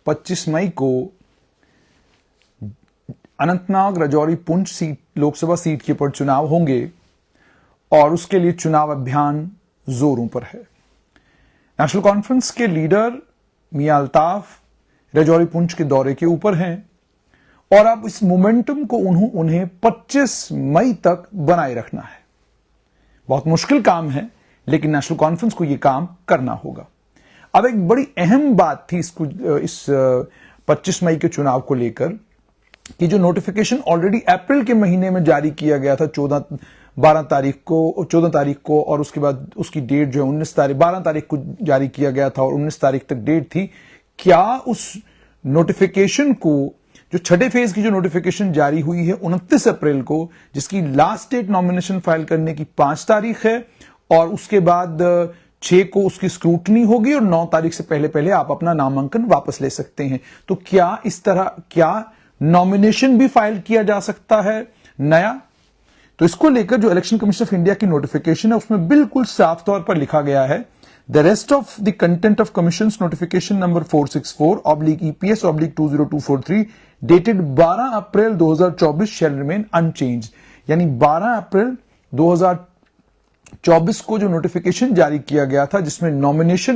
25 मई को Anantnag Rajouri Poonch seat Lok Sabha seat के ऊपर चुनाव होंगे और उसके लिए चुनाव अभियान जोरों पर है। नेशनल कॉन्फ्रेंस के लीडर मियां अल्ताफ राजौरी पुंछ के दौरे के ऊपर हैं और अब इस मोमेंटम को उन्हें 25 मई तक बनाए रखना है। बहुत मुश्किल काम है, लेकिन नेशनल कॉन्फ्रेंस को यह काम करना होगा। अब एक बड़ी अहम बात थी इस 25 मई के चुनाव को लेकर कि जो नोटिफिकेशन ऑलरेडी अप्रैल के महीने में जारी किया गया था 14 तारीख को और उसके बाद उसकी डेट जो है 12 तारीख को जारी किया गया था और 19 तारीख तक डेट थी। क्या उस नोटिफिकेशन को, जो छठे फेज की जो नोटिफिकेशन जारी हुई है 29 अप्रैल को, जिसकी लास्ट डेट नॉमिनेशन फाइल करने की 5 तारीख है और उसके बाद 6 को उसकी स्क्रूटनी होगी और 9 तारीख से पहले आप अपना नामांकन वापस ले सकते हैं। तो क्या नॉमिनेशन भी फाइल किया जा सकता है नया? तो इसको लेकर जो इलेक्शन कमीशन ऑफ इंडिया की नोटिफिकेशन है उसमें बिल्कुल साफ तौर पर लिखा गया है, the rest of the content of commission notification number 464/EPS/20243 dated 12 April 2024 shall remain unchanged. यानी 12 अप्रैल 2024 को जो नोटिफिकेशन जारी किया गया था जिसमें नॉमिनेशन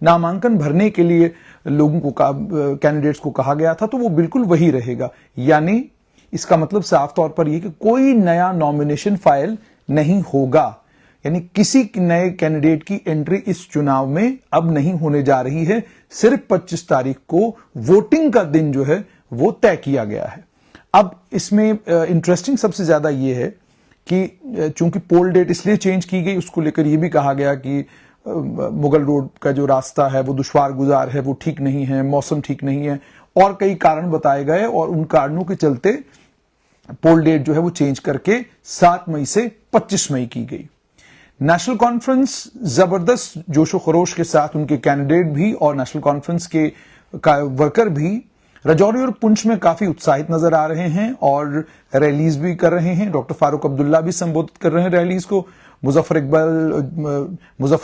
नामांकन भरने के लिए लोगों को कैंडिडेट्स को कहा गया था, तो वो बिल्कुल वही रहेगा। यानी इसका मतलब साफ तौर पर यह कि कोई नया नॉमिनेशन फाइल नहीं होगा। यानी किसी नए कैंडिडेट की एंट्री इस चुनाव में अब नहीं होने जा रही है। सिर्फ 25 तारीख को वोटिंग का दिन जो है वो तय किया गया है। अब इसमें इंटरेस्टिंग सबसे ज्यादा यह है कि चूंकि पोल डेट इसलिए चेंज की गई, उसको लेकर यह भी कहा गया कि मुगल रोड का जो रास्ता है वो दुश्वार गुजार है, वो ठीक नहीं है, मौसम ठीक नहीं है और कई कारण बताए गए और उन कारणों के चलते पोल डेट जो है वो चेंज करके 7 मई से 25 मई की गई। नेशनल कॉन्फ्रेंस जबरदस्त जोशो खरोश के साथ, उनके कैंडिडेट भी और नेशनल कॉन्फ्रेंस के वर्कर भी राजौरी और पुंछ में काफी उत्साहित नजर आ रहे हैं और रैलीज भी कर रहे हैं। डॉक्टर फारूक अब्दुल्ला भी संबोधित कर रहे हैं रैलीज को। मुजफ्फर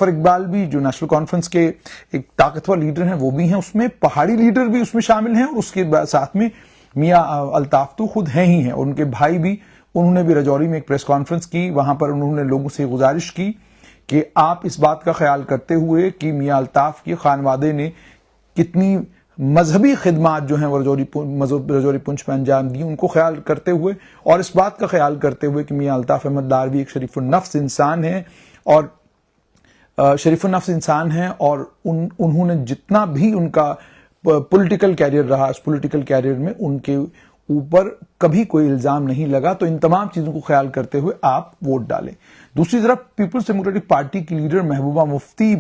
इकबाल भी, जो नेशनल कॉन्फ्रेंस के एक ताकतवर लीडर हैं, वो भी हैं उसमें। पहाड़ी लीडर भी उसमें शामिल हैं और उसके साथ में मियां अल्ताफ तो खुद हैं ही हैं और उनके भाई भी। उन्होंने भी राजौरी में एक प्रेस कॉन्फ्रेंस की। वहां पर उन्होंने लोगों से गुजारिश की कि आप इस बात का ख्याल करते हुए कि मियां अल्ताफ के खानवादे ने कितनी मजहबी खिदमात जो हैं राजौरी पुंछ में अंजाम दी, उनको ख्याल करते हुए और इस बात का ख्याल करते हुए कि मियां अल्ताफ अहमद डार भी एक शरीफुन्नफ्स इंसान है और उन्होंने जितना भी उनका पॉलिटिकल कैरियर रहा, उस पॉलिटिकल कैरियर में उनके ऊपर कभी कोई इल्जाम नहीं लगा। तो इन तमाम चीजों को ख्याल करते हुए आप वोट डालें। दूसरी तरफ पीपुल्स डेमोक्रेटिक पार्टी की लीडर महबूबा मुफ्ती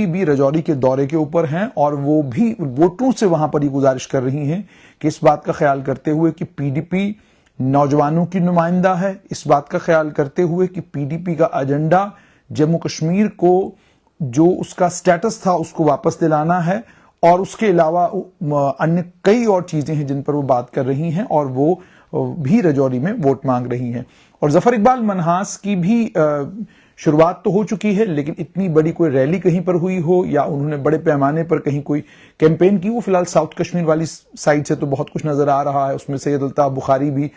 भी राजौरी के दौरे के ऊपर हैं और वो भी वोटरों से वहां पर ये गुजारिश कर रही हैं कि इस बात का ख्याल करते हुए कि पीडीपी नौजवानों की नुमाइंदा है, इस बात का ख्याल करते हुए कि पीडीपी का एजेंडा जम्मू कश्मीर को जो उसका स्टेटस था उसको वापस दिलाना है और उसके अलावा अन्य कई और चीजें हैं जिन पर वो बात कर रही हैं और वो भी राजौरी में वोट मांग रही हैं। और जफर इकबाल मनहास की भी शुरुआत तो हो चुकी है, लेकिन इतनी बड़ी कोई रैली कहीं पर हुई हो या उन्होंने बड़े पैमाने पर कहीं कोई कैंपेन की, वो फिलहाल साउथ कश्मीर वाली साइड से तो बहुत कुछ नजर आ रहा है। उसमें सैयद अल्ताफ बुखारी भी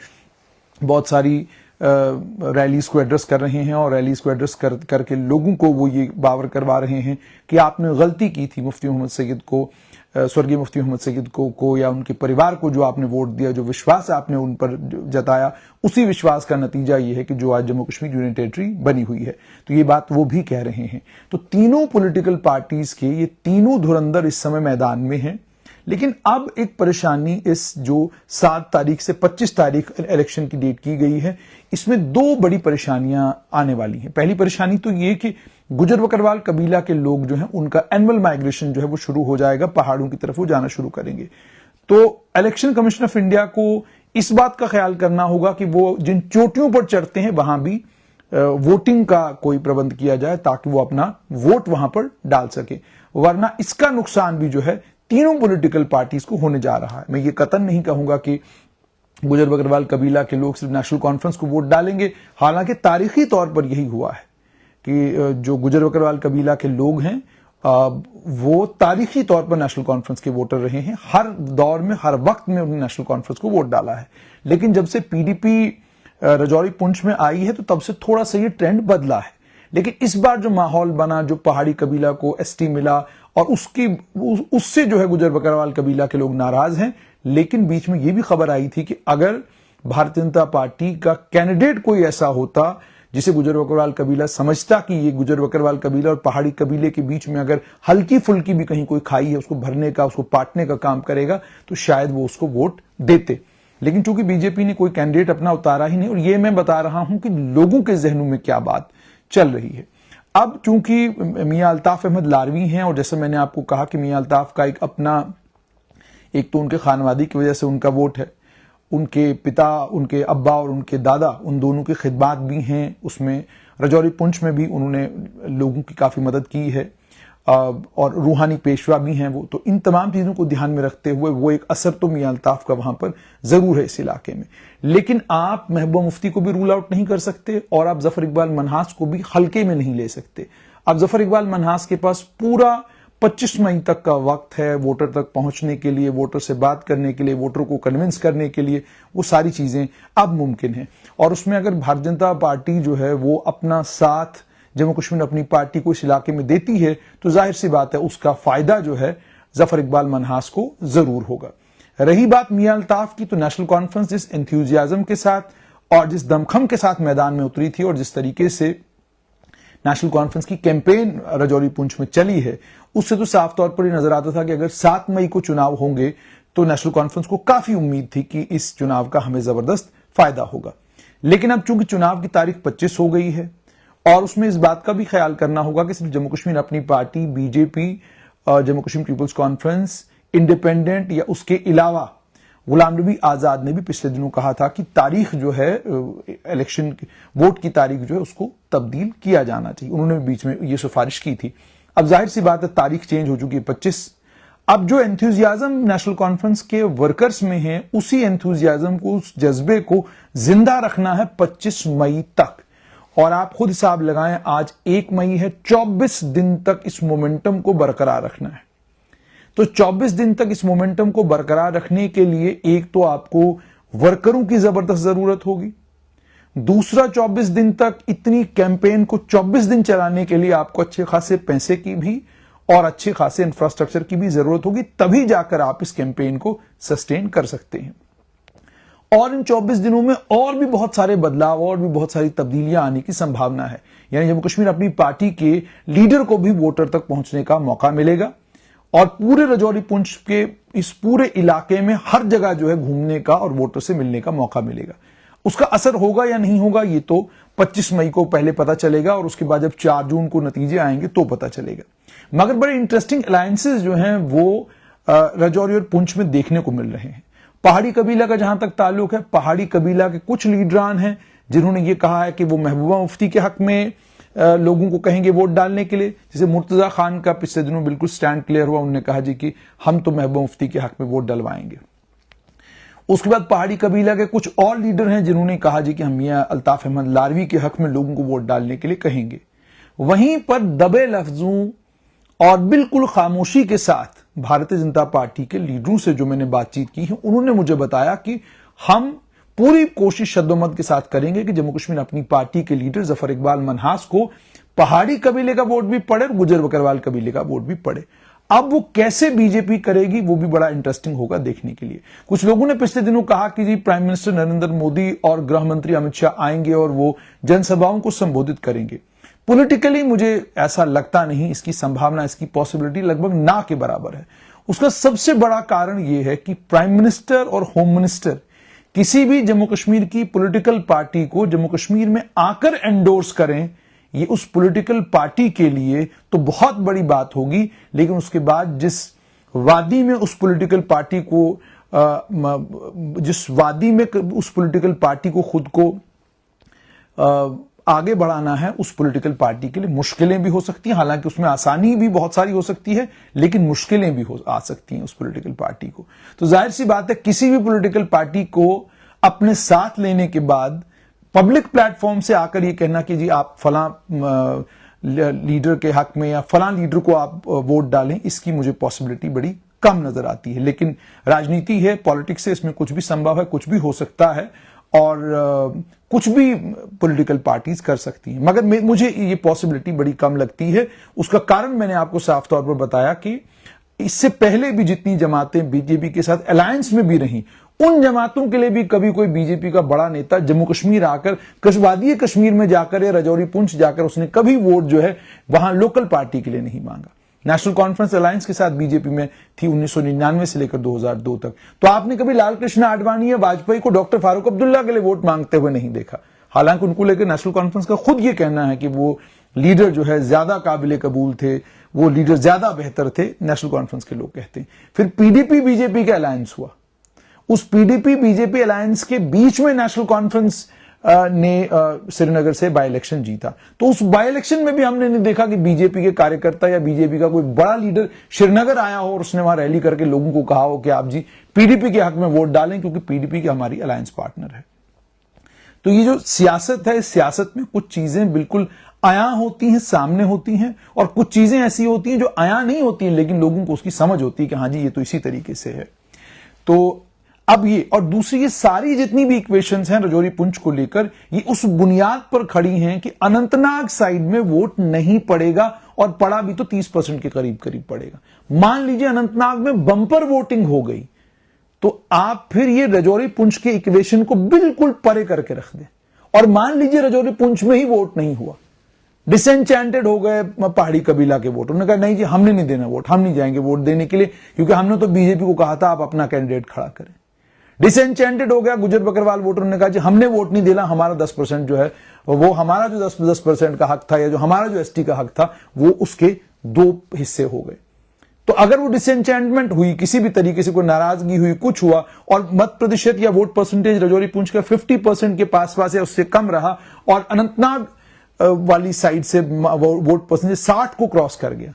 बहुत सारी रैलीज को एड्रेस कर रहे हैं और रैलीज को एड्रेस करके लोगों को वो ये बावर करवा रहे हैं कि आपने गलती की थी मुफ्ती मोहम्मद सईद को, स्वर्गीय मुफ्ती मोहम्मद सईद को या उनके परिवार को जो आपने वोट दिया, जो विश्वास आपने उन पर जताया, उसी विश्वास का नतीजा ये है कि जो आज जम्मू कश्मीर यूनियन टेरिटरी बनी हुई है। तो ये बात वो भी कह रहे हैं। तो तीनों पॉलिटिकल पार्टीज के ये तीनों धुरंधर इस समय मैदान में हैं। लेकिन अब एक परेशानी इस जो 7 तारीख से 25 तारीख इलेक्शन की डेट की गई है, इसमें 2 बड़ी परेशानियां आने वाली हैं। पहली परेशानी तो ये कि गुजर बकरवाल कबीला के लोग जो हैं उनका एनुअल माइग्रेशन जो है वो शुरू हो जाएगा, पहाड़ों की तरफ वो जाना शुरू करेंगे। तो इलेक्शन कमीशन ऑफ इंडिया को इस बात का ख्याल करना होगा कि वो जिन चोटियों पर चढ़ते हैं वहां भी वोटिंग का कोई प्रबंध किया जाए ताकि वो अपना वोट वहां पर डाल सके, वरना इसका नुकसान भी जो है तीनों पॉलिटिकल पार्टीज को होने जा रहा है। मैं ये कतन नहीं कहूंगा कि गुजर बकरवाल कबीला के लोग सिर्फ नेशनल कॉन्फ्रेंस को वोट डालेंगे, हालांकि तारीखी तौर पर यही हुआ है कि जो गुजर बकरवाल कबीला के लोग हैं वो तारीखी तौर पर नेशनल कॉन्फ्रेंस के वोटर रहे हैं। हर दौर में, हर वक्त में उन्होंने नेशनल कॉन्फ्रेंस को वोट डाला है। लेकिन जब से पीडीपी राजौरी पुंछ में आई है तो तब से थोड़ा सा ये ट्रेंड बदला है। लेकिन इस बार जो माहौल बना, जो पहाड़ी कबीला को एसटी मिला और उससे जो है गुजर बकरवाल कबीला के लोग नाराज हैं। लेकिन बीच में यह भी खबर आई थी कि अगर भारतीय जनता पार्टी का कैंडिडेट कोई ऐसा होता जिसे गुजर बकरवाल कबीला समझता कि ये गुजर बकरवाल कबीला और पहाड़ी कबीले के बीच में अगर हल्की फुल्की भी कहीं कोई खाई है, उसको भरने का, उसको पाटने का काम करेगा, तो शायद वो उसको वोट देते। लेकिन चूंकि बीजेपी ने कोई कैंडिडेट अपना उतारा ही नहीं, और ये मैं बता रहा हूं कि लोगों के जहनों में क्या बात चल रही है। अब चूंकि मियां अल्ताफ अहमद लारवी हैं, और जैसे मैंने आपको कहा कि मियां अल्ताफ का एक अपना, एक तो उनके खानवादी की वजह से उनका वोट है, उनके पिता, उनके अब्बा और उनके दादा, उन दोनों की खिदमत भी हैं उसमें। राजौरी पुंछ में भी उन्होंने लोगों की काफी मदद की है, और रूहानी पेशवा भी हैं वो। तो इन तमाम चीजों को ध्यान में रखते हुए वो एक असर तो मियां अल्ताफ का वहां पर जरूर है इस इलाके में। लेकिन आप महबूबा मुफ्ती को भी रूल आउट नहीं कर सकते, और आप जफर इकबाल मनहास को भी हल्के में नहीं ले सकते। अब जफर इकबाल मनहास के पास पूरा 25 मई तक का वक्त है वोटर तक पहुंचने के लिए, वोटर से बात करने के लिए, वोटर को कन्विंस करने के लिए। वो सारी चीजें अब मुमकिन है। और उसमें अगर भारतीय जनता पार्टी जो है वो अपना साथ जम्मू कश्मीर अपनी पार्टी को इस इलाके में देती है, तो जाहिर सी बात है उसका फायदा जो है जफर इकबाल मनहास को जरूर होगा। रही बात मियां अल्ताफ की, तो नेशनल कॉन्फ्रेंस जिस एंथुजियाज्म के साथ और जिस दमखम के साथ मैदान में उतरी थी, और जिस तरीके से नेशनल कॉन्फ्रेंस की कैंपेन राजौरी पुंछ में चली है, उससे तो साफ तौर पर यह नजर आता था कि अगर 7 मई को चुनाव होंगे तो नेशनल कॉन्फ्रेंस को काफी उम्मीद थी कि इस चुनाव का हमें जबरदस्त फायदा होगा। लेकिन अब चूंकि चुनाव की तारीख 25 हो गई है, और उसमें इस बात का भी ख्याल करना होगा कि सिर्फ Jammu Kashmir Apni party, BJP, Jammu Kashmir people's conference, independent या उसके अलावा गुलाम नबी आजाद ने भी पिछले दिनों कहा था कि तारीख जो है इलेक्शन वोट की तारीख जो है उसको तब्दील किया जाना चाहिए। उन्होंने बीच में ये सिफारिश की थी। अब जाहिर सी बात है तारीख चेंज हो चुकी है 25। अब जो एंथुजियाज्म नेशनल कॉन्फ्रेंस के वर्कर्स में है, उसी एंथुजियाज्म को, उस जज्बे को जिंदा रखना है 25 मई तक। और आप खुद हिसाब लगाएं, आज 1 मई है, 24 दिन तक इस मोमेंटम को बरकरार रखना है। तो 24 दिन तक इस मोमेंटम को बरकरार रखने के लिए एक तो आपको वर्करों की जबरदस्त जरूरत होगी, दूसरा 24 दिन तक इतनी कैंपेन को 24 दिन चलाने के लिए आपको अच्छे खासे पैसे की भी और अच्छे खासे इंफ्रास्ट्रक्चर की भी जरूरत होगी। तभी जाकर आप इस कैंपेन को सस्टेन कर सकते हैं। और इन 24 दिनों में और भी बहुत सारे बदलाव और भी बहुत सारी तब्दीलियां आने की संभावना है। यानी जम्मू कश्मीर अपनी पार्टी के लीडर को भी वोटर तक पहुंचने का मौका मिलेगा, और पूरे राजौरी पुंछ के इस पूरे इलाके में हर जगह जो है घूमने का और वोटर से मिलने का मौका मिलेगा। उसका असर होगा या नहीं होगा ये तो 25 मई को पहले पता चलेगा, और उसके बाद जब 4 जून को नतीजे आएंगे तो पता चलेगा। मगर बड़े इंटरेस्टिंग अलायंसेस जो हैं वो राजौरी और पुंछ में देखने को मिल रहे हैं। पहाड़ी कबीला का जहां तक ताल्लुक है, पहाड़ी कबीला के कुछ लीडरान हैं जिन्होंने ये कहा है कि वो महबूबा मुफ्ती के हक में लोगों को कहेंगे वोट डालने के लिए। जैसे मुर्तजा खान का पिछले दिनों बिल्कुल स्टैंड क्लियर हुआ, उन्होंने कहा जी कि हम तो महबूबा मुफ्ती के हक में वोट डलवाएंगे। उसके बाद पहाड़ी कबीला के कुछ और लीडर हैं जिन्होंने कहा जी कि हम मियां अल्ताफ अहमद लारवी के हक में लोगों को वोट डालने के लिए कहेंगे। वहीं पर दबे लफ्जों और बिल्कुल खामोशी के साथ भारतीय जनता पार्टी के लीडरों से जो मैंने बातचीत की है, उन्होंने मुझे बताया कि हम पूरी कोशिश शद्दोमद के साथ करेंगे कि जम्मू कश्मीर अपनी पार्टी के लीडर जफर इकबाल मनहास को पहाड़ी कबीले का वोट भी पड़े और गुजर बकरवाल कबीले का वोट भी पड़े। अब वो कैसे बीजेपी करेगी वो भी बड़ा इंटरेस्टिंग होगा देखने के लिए। कुछ लोगों ने पिछले दिनों कहा कि जी प्राइम मिनिस्टर नरेंद्र मोदी और गृह मंत्री अमित शाह आएंगे और वो जनसभाओं को संबोधित करेंगे। पॉलिटिकली मुझे ऐसा लगता नहीं, इसकी संभावना, इसकी पॉसिबिलिटी लगभग ना के बराबर है। उसका सबसे बड़ा कारण यह है कि प्राइम मिनिस्टर और होम मिनिस्टर किसी भी जम्मू कश्मीर की पॉलिटिकल पार्टी को जम्मू कश्मीर में आकर एंडोर्स करें, ये उस पॉलिटिकल पार्टी के लिए तो बहुत बड़ी बात होगी। लेकिन उसके बाद जिस वादी में उस पॉलिटिकल पार्टी को खुद को आगे बढ़ाना है, उस पॉलिटिकल पार्टी के लिए मुश्किलें भी हो सकती हैं। हालांकि उसमें आसानी भी बहुत सारी हो सकती है, लेकिन मुश्किलें भी आ सकती हैं उस पॉलिटिकल पार्टी को। तो जाहिर सी बात है किसी भी पॉलिटिकल पार्टी को अपने साथ लेने के बाद पब्लिक प्लेटफॉर्म से आकर ये कहना कि जी आप फलां लीडर के हक में या फलां लीडर को आप वोट डालें, इसकी मुझे पॉसिबिलिटी बड़ी कम नजर आती है। लेकिन राजनीति है, पॉलिटिक्स है, इसमें कुछ भी संभव है, कुछ भी हो सकता है और कुछ भी पॉलिटिकल पार्टीज कर सकती हैं, मगर मुझे ये पॉसिबिलिटी बड़ी कम लगती है। उसका कारण मैंने आपको साफ तौर पर बताया कि इससे पहले भी जितनी जमातें बीजेपी के साथ अलायंस में भी रहीं, उन जमातों के लिए भी कभी कोई बीजेपी का बड़ा नेता जम्मू कश्मीर आकर, वादी कश्मीर में जाकर या राजौरी पुंछ जाकर उसने कभी वोट जो है वहां लोकल पार्टी के लिए नहीं मांगा। नेशनल कॉन्फ्रेंस अलायंस के साथ बीजेपी में थी 1999 से लेकर 2002 तक। तो आपने कभी लाल कृष्ण आडवाणी या वाजपेयी को डॉक्टर फारूक अब्दुल्ला के लिए वोट मांगते हुए नहीं देखा। हालांकि उनको लेकर नेशनल कॉन्फ्रेंस का खुद ये कहना है कि वो लीडर जो है ज्यादा काबिले कबूल थे, वो लीडर ज्यादा बेहतर थे, नेशनल कॉन्फ्रेंस के लोग कहते हैं। फिर पीडीपी बीजेपी का अलायंस हुआ, उस पीडीपी बीजेपी अलायंस के बीच में नेशनल कॉन्फ्रेंस ने श्रीनगर से बाई इलेक्शन जीता। तो उस बाई इलेक्शन में भी हमने नहीं देखा कि बीजेपी के कार्यकर्ता या बीजेपी का कोई बड़ा लीडर श्रीनगर आया हो और उसने वहां रैली करके लोगों को कहा हो कि आप जी पीडीपी के हक में वोट डालें क्योंकि पीडीपी की हमारी अलायंस पार्टनर है। तो ये जो सियासत है, इस सियासत में कुछ चीजें बिल्कुल आया होती हैं, सामने होती हैं, और कुछ चीजें ऐसी होती हैं जो आया नहीं होती हैं लेकिन लोगों को उसकी समझ होती है कि हाँ जी ये तो इसी तरीके से है। तो अब ये और दूसरी ये सारी जितनी भी इक्वेशंस हैं राजौरी पुंछ को लेकर, ये उस बुनियाद पर खड़ी हैं कि अनंतनाग साइड में वोट नहीं पड़ेगा, और पड़ा भी तो 30% के करीब करीब पड़ेगा। मान लीजिए अनंतनाग में बंपर वोटिंग हो गई तो आप फिर ये राजौरी पुंछ के इक्वेशन को बिल्कुल परे करके रख दें, और मान लीजिए राजौरी पुंछ में ही वोट नहीं हुआ, डिसएंचेंटेड हो गए पहाड़ी कबीला के वोट, उन्होंने कहा नहीं जी हमने नहीं देना वोट, हम नहीं जाएंगे वोट देने के लिए क्योंकि हमने तो बीजेपी को कहा था आप अपना कैंडिडेट खड़ा करें। डिसएंचेंटेड हो गया गुजर बकरवाल वोटर ने कहा जी हमने वोट नहीं देना, हमारा 10% जो है वो हमारा जो 10% का हक था या जो हमारा जो एसटी का हक था वो उसके 2 हिस्से हो गए। तो अगर वो डिसएंचेंटमेंट हुई, किसी भी तरीके से कोई नाराजगी हुई, कुछ हुआ और मत प्रतिशत या वोट परसेंटेज राजौरी पुंछ का 50% के पास या उससे कम रहा और अनंतनाग वाली साइड से वोट परसेंटेज 60 को क्रॉस कर गया,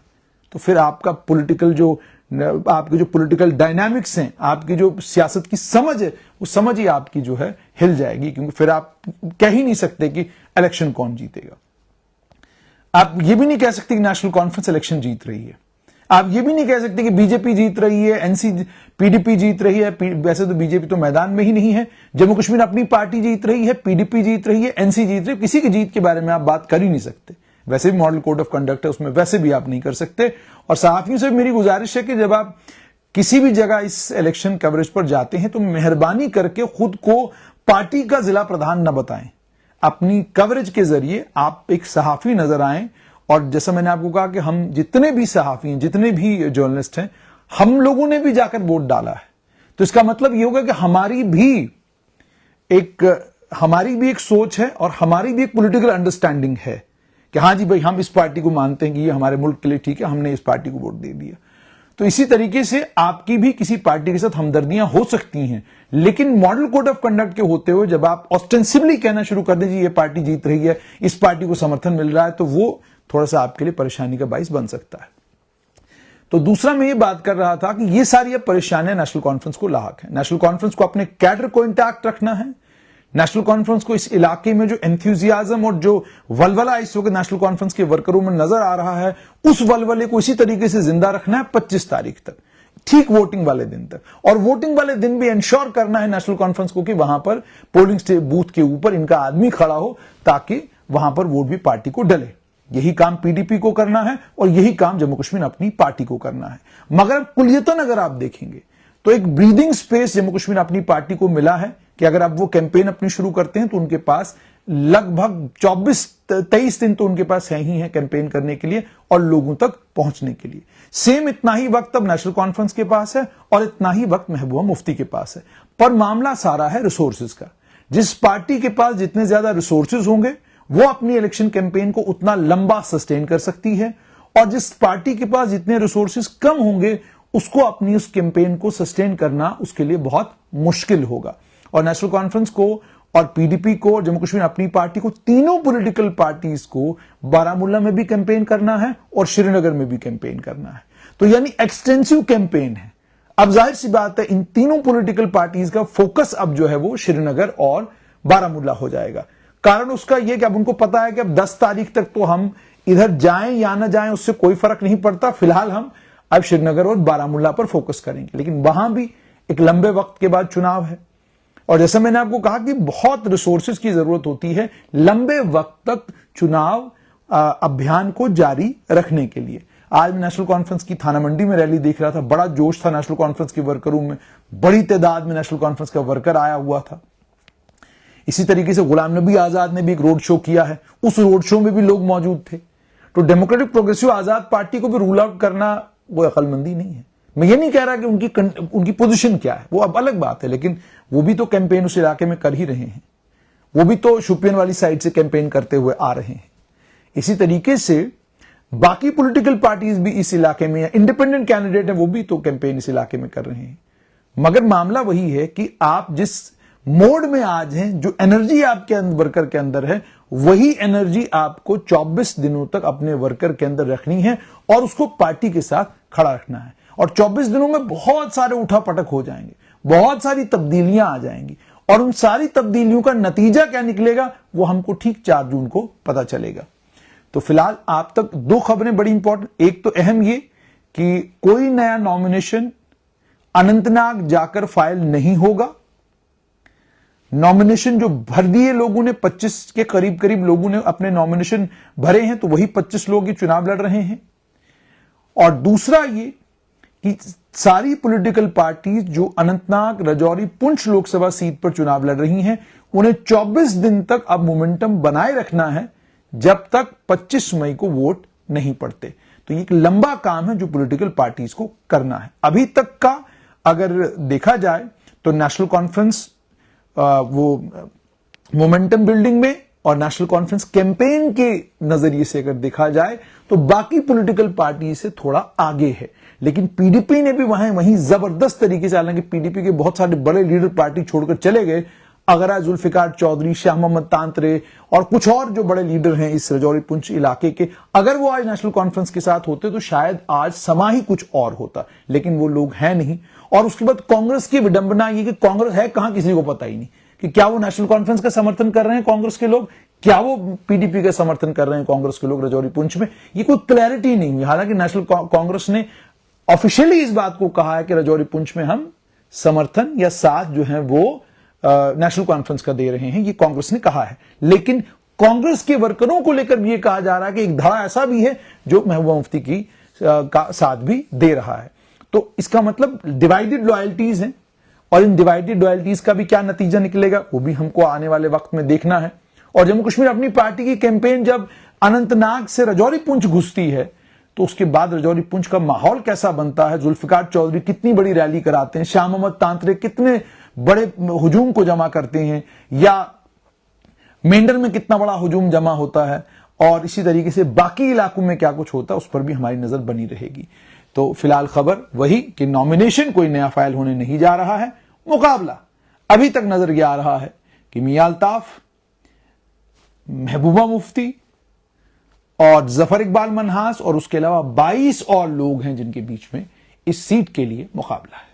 तो फिर आपका पॉलिटिकल आपके जो पॉलिटिकल डायनामिक्स हैं, आपकी जो सियासत की समझ है, वो समझ ही आपकी जो है हिल जाएगी, क्योंकि फिर आप कह ही नहीं सकते कि इलेक्शन कौन जीतेगा। आप ये भी नहीं कह सकते कि नेशनल कॉन्फ्रेंस इलेक्शन जीत रही है, आप ये भी नहीं कह सकते कि बीजेपी जीत रही है, पीडीपी जीत रही है। वैसे तो बीजेपी तो मैदान में ही नहीं है, जम्मू कश्मीर अपनी पार्टी जीत रही है, पीडीपी जीत रही है, एनसी जीत रही है, किसी की जीत के बारे में आप बात कर ही नहीं सकते। वैसे भी मॉडल कोड ऑफ कंडक्ट है, उसमें वैसे भी आप नहीं कर सकते। और सहाफियों से मेरी गुजारिश है कि जब आप किसी भी जगह इस इलेक्शन कवरेज पर जाते हैं तो मेहरबानी करके खुद को पार्टी का जिला प्रधान न बताएं, अपनी कवरेज के जरिए आप एक सहाफी नजर आएं। और जैसा मैंने आपको कहा कि हम जितने भी सहाफी हैं, जितने भी जर्नलिस्ट हैं, हम लोगों ने भी जाकर वोट डाला है, तो इसका मतलब यह होगा कि हमारी भी एक सोच है और हमारी भी एक पॉलिटिकल अंडरस्टैंडिंग है कि हाँ जी भाई हम इस पार्टी को मानते हैं कि ये हमारे मुल्क के लिए ठीक है, हमने इस पार्टी को वोट दे दिया। तो इसी तरीके से आपकी भी किसी पार्टी के साथ हमदर्दियां हो सकती हैं, लेकिन मॉडल कोड ऑफ कंडक्ट के होते हुए जब आप ऑस्टेंसिबली कहना शुरू कर दें जी ये पार्टी जीत रही है, इस पार्टी को समर्थन मिल रहा है, तो वो थोड़ा सा आपके लिए परेशानी का बाइस बन सकता है। तो दूसरा मैं ये बात कर रहा था कि ये सारी परेशानियां नेशनल कॉन्फ्रेंस को लाहक है। नेशनल कॉन्फ्रेंस को अपने कैडर को इंटैक्ट रखना है। नेशनल कॉन्फ्रेंस को इस इलाके में जो एंथुजियाज्म और जो वलवला इस वक्त नेशनल कॉन्फ्रेंस के वर्करों में नजर आ रहा है, उस वलवले को इसी तरीके से जिंदा रखना है 25 तारीख तक, ठीक वोटिंग वाले दिन तक। और वोटिंग वाले दिन भी इंश्योर करना है नेशनल कॉन्फ्रेंस को कि वहां पर पोलिंग बूथ के ऊपर इनका आदमी खड़ा हो ताकि वहां पर वोट भी पार्टी को डले। यही काम पीडीपी को करना है और यही काम जम्मू कश्मीर अपनी पार्टी को करना है। मगर कुलियतन अगर आप देखेंगे तो एक breathing space Jammu Kashmir Apni party को मिला है कि अगर अब वो कैंपेन अपनी शुरू करते हैं तो उनके पास लगभग 24-23 दिन तो उनके पास है ही है कैंपेन करने के लिए और लोगों तक पहुंचने के लिए। सेम इतना ही वक्त अब नेशनल कॉन्फ्रेंस के पास है और इतना ही वक्त महबूबा मुफ्ती के पास है। पर मामला सारा है रिसोर्सेज का। जिस पार्टी के पास जितने ज्यादा रिसोर्सेज होंगे वो अपनी इलेक्शन कैंपेन को उतना लंबा सस्टेन कर सकती है, और जिस पार्टी के पास जितने रिसोर्सेज कम होंगे उसको अपनी उस कैंपेन को सस्टेन करना उसके लिए बहुत मुश्किल होगा। और नेशनल कॉन्फ्रेंस को और पीडीपी को, जम्मू कश्मीर अपनी पार्टी को, तीनों पॉलिटिकल पार्टीज को बारामूला में भी कैंपेन करना है और श्रीनगर में भी कैंपेन करना है। तो यानी एक्सटेंसिव कैंपेन है। अब जाहिर सी बात है इन तीनों पॉलिटिकल पार्टीज का फोकस अब जो है वो श्रीनगर और बारामूला हो जाएगा। कारण उसका यह कि अब उनको पता है कि अब 10 तारीख तक तो हम इधर जाएं या ना जाएं उससे कोई फर्क नहीं पड़ता। फिलहाल हम अब श्रीनगर और बारामूला पर फोकस करेंगे, लेकिन वहां भी एक लंबे वक्त के बाद चुनाव है और जैसा मैंने आपको कहा कि बहुत रिसोर्सेज की जरूरत होती है लंबे वक्त तक चुनाव अभियान को जारी रखने के लिए। आज मैं नेशनल कॉन्फ्रेंस की थाना मंडी में रैली देख रहा था, बड़ा जोश था नेशनल कॉन्फ्रेंस के वर्करों में, बड़ी तादाद में नेशनल कॉन्फ्रेंस का वर्कर आया हुआ था। इसी तरीके से गुलाम नबी आजाद ने भी एक रोड शो किया है, उस रोड शो में भी लोग मौजूद थे। तो डेमोक्रेटिक प्रोग्रेसिव आजाद पार्टी को भी रूल आउट करना वो अकलमंदी नहीं है। मैं ये नहीं कह रहा कि उनकी पोजीशन क्या है, वो अब अलग बात है, लेकिन वो भी तो कैंपेन उस इलाके में कर ही रहे हैं, वो भी तो शुपियन वाली साइड से कैंपेन करते हुए आ रहे हैं। इसी तरीके से बाकी पॉलिटिकल पार्टीज भी इस इलाके में, या इंडिपेंडेंट कैंडिडेट है वो भी तो कैंपेन इस इलाके में कर रहे हैं। मगर मामला वही है कि आप जिस मोड में आज हैं, जो एनर्जी आपके वर्कर के अंदर है, वही एनर्जी आपको 24 दिनों तक अपने वर्कर के अंदर रखनी है और उसको पार्टी के साथ खड़ा रखना है। और 24 दिनों में बहुत सारे उठापटक हो जाएंगे, बहुत सारी तब्दीलियां आ जाएंगी और उन सारी तब्दीलियों का नतीजा क्या निकलेगा वो हमको ठीक 4 जून को पता चलेगा। तो फिलहाल आप तक 2 खबरें बड़ी इंपॉर्टेंट। एक तो अहम ये कि कोई नया नॉमिनेशन अनंतनाग जाकर फाइल नहीं होगा। नॉमिनेशन जो भर दिए लोगों ने, 25 के करीब करीब लोगों ने अपने नॉमिनेशन भरे हैं, तो वही 25 लोग ये चुनाव लड़ रहे हैं। और दूसरा ये कि सारी पॉलिटिकल पार्टीज जो अनंतनाग, राजौरी, पुंछ लोकसभा सीट पर चुनाव लड़ रही हैं, उन्हें 24 दिन तक अब मोमेंटम बनाए रखना है जब तक 25 मई को वोट नहीं पड़ते। तो ये एक लंबा काम है जो पॉलिटिकल पार्टीज को करना है। अभी तक का अगर देखा जाए तो नेशनल कॉन्फ्रेंस वो मोमेंटम बिल्डिंग में और नेशनल कॉन्फ्रेंस कैंपेन के नजरिए से अगर देखा जाए तो बाकी पॉलिटिकल पार्टी से थोड़ा आगे है। लेकिन पीडीपी ने भी वहीं जबरदस्त तरीके से, हालांकि पीडीपी के बहुत सारे बड़े लीडर पार्टी छोड़कर चले गए, अगरा जुल्फिकार चौधरी, शाह मोहम्मद तांत्रे और कुछ और जो बड़े लीडर हैं इस राजौरी पुंछ इलाके के, अगर वो आज नेशनल कॉन्फ्रेंस के साथ होते तो शायद आज समा ही कुछ और होता, लेकिन वो लोग हैं नहीं। और उसके बाद कांग्रेस की विडंबना ये कि कांग्रेस है कहां किसी को पता ही नहीं कि क्या वो नेशनल कॉन्फ्रेंस का समर्थन कर रहे हैं कांग्रेस के लोग, क्या वो पीडीपी का समर्थन कर रहे हैं कांग्रेस के लोग राजौरी पुंछ में, ये कोई क्लैरिटी नहीं हुई। हालांकि नेशनल कांग्रेस ने ऑफिशियली इस बात को कहा है कि राजौरी पुंछ में हम समर्थन या साथ जो है वो नेशनल कॉन्फ्रेंस का दे रहे हैं, ये कांग्रेस ने कहा है। लेकिन कांग्रेस के वर्करों को लेकर भी ये कहा जा रहा है कि एक धड़ा ऐसा भी है जो महबूबा मुफ्ती की का साथ भी दे रहा है। तो इसका मतलब डिवाइडेड लॉयल्टीज हैं और इन डिवाइडेड लॉयल्टीज का भी क्या नतीजा निकलेगा वो भी हमको आने वाले वक्त में देखना है। और जम्मू कश्मीर अपनी पार्टी की कैंपेन जब अनंतनाग से राजौरी पुंछ घुसती है तो उसके बाद राजौरी पुंछ का माहौल कैसा बनता है, जुल्फिकार चौधरी कितनी बड़ी रैली कराते हैं, शाह मोहम्मद तांत्रे कितने बड़े हुजूम को जमा करते हैं, या मेंढर में कितना बड़ा हुजूम जमा होता है, और इसी तरीके से बाकी इलाकों में क्या कुछ होता है उस पर भी हमारी नजर बनी रहेगी। तो फिलहाल खबर वही कि नॉमिनेशन कोई नया फाइल होने नहीं जा रहा है। मुकाबला अभी तक नजर ये आ रहा है कि मियां अल्ताफ, महबूबा मुफ्ती और जफर इकबाल मनहास और उसके अलावा 22 और लोग हैं जिनके बीच में इस सीट के लिए मुकाबला है।